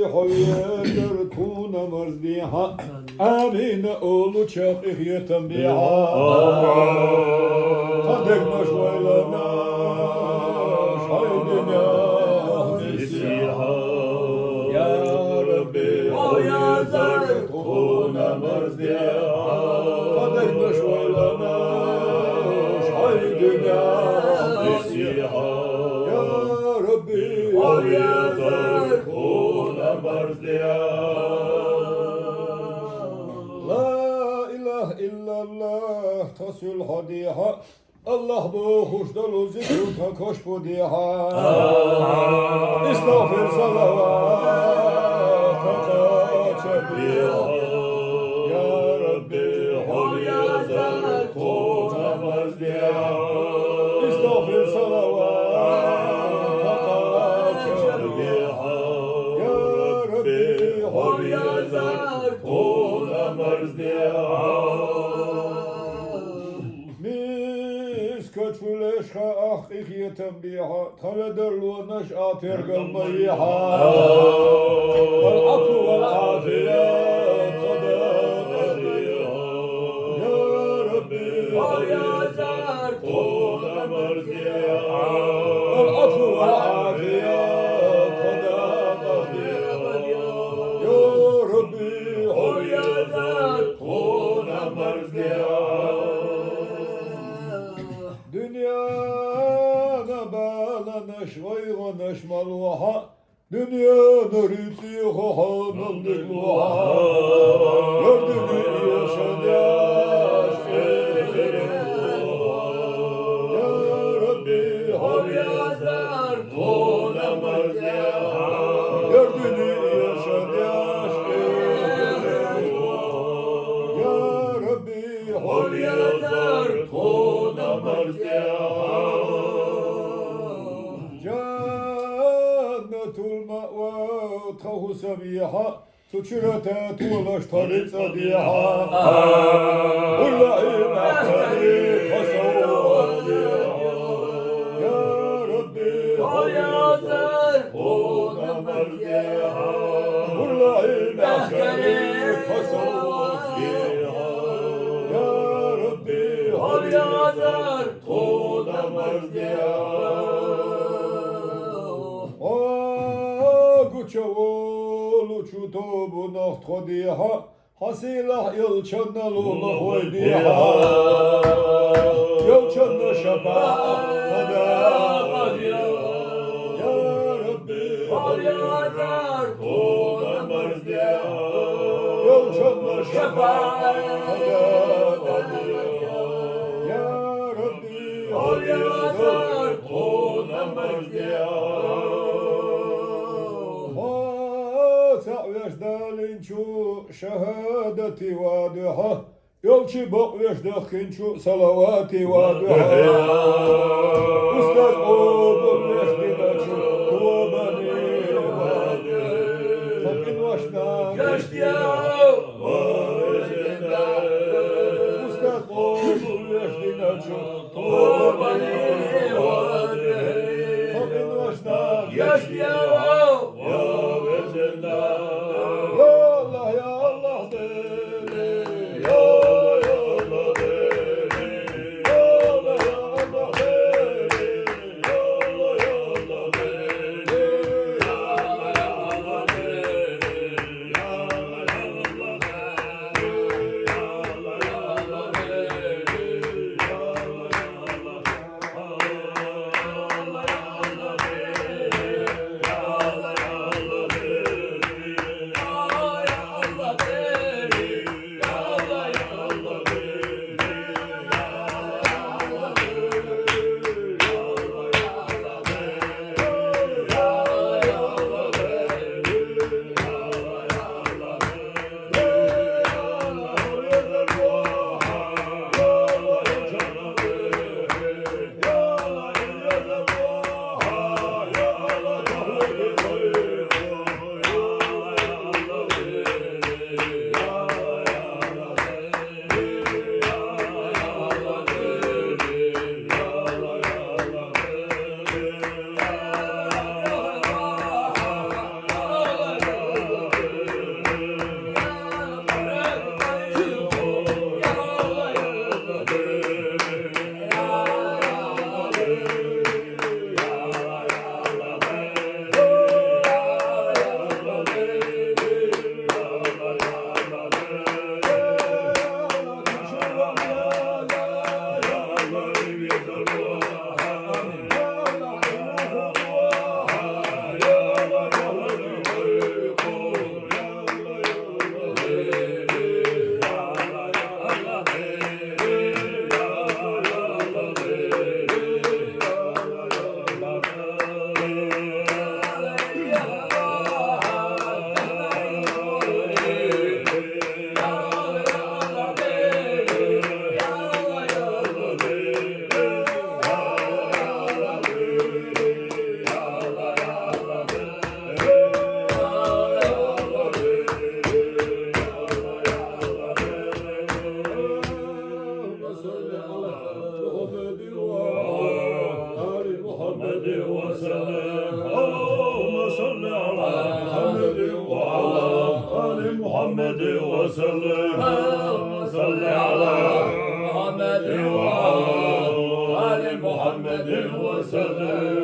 hoyeler tuna mazdiha Amine oğlu çakih yetem biha Kadek naşvaylana Şaydina Mesiha Ya Rabbi hoyeler tuna mazdiha Kadek naşvaylana Şaydina Mesiha Ya Rabbi hoyeler tuna mazdiha illallah tasül hadiha Allah bu huşdolu zikru takoş bu diha İstağfir salavat takaç biha Ya Rabbi hol yazar konamaz diha İstağfir salavat takaç biha Ya Rabbi hol yazar konamaz diha Köçüleşha ahik yetem biha Talederlu neş'a tergalmayha Vel afu vel afiyet kadar Ya Rabbi Hal yazar kolamar diya Vel afu vel afiyet kadar Ya Rabbi Hal yazar kolamar diya Dünyana bağlanış vayğanış malvaha Dünyanın rütü kohanıldık luha Gördüğünü yaşan yaş Ya Rabbi hal yazar konamaz ya Gördüğünü yaşan yaş Ya Rabbi hal yazar konamaz ya Cennetul ma'va tahu sabiha Suçurete tuğlaş taritsa diha Ullahi mehteri fasavat Ya Rabbi hal yazar konamaz ya Ullahi mehteri fasavat Ya Rabbi hal yazar konamaz ya Guçavolu çutobu naht diha Hasilah yılçanna lula hoy diha Yılçanna şefaat ya Rabbi hal yazar konamaz diha Yılçanna şefaat Ya Rabbi hal yazar konamaz diha Veşdalinçu şehadeti vadiha Yolçi bak veşdakinçu salavati vadiha Ustaz oğlum veşdinaçu Tuvabani vadiha Takin vaşdan geçti ya Ustaz oğlum veşdinaçu Tuvabani vadiha Takin vaşdan geçti ya محمد وسلم صل على محمد وعلى آل محمد وسلم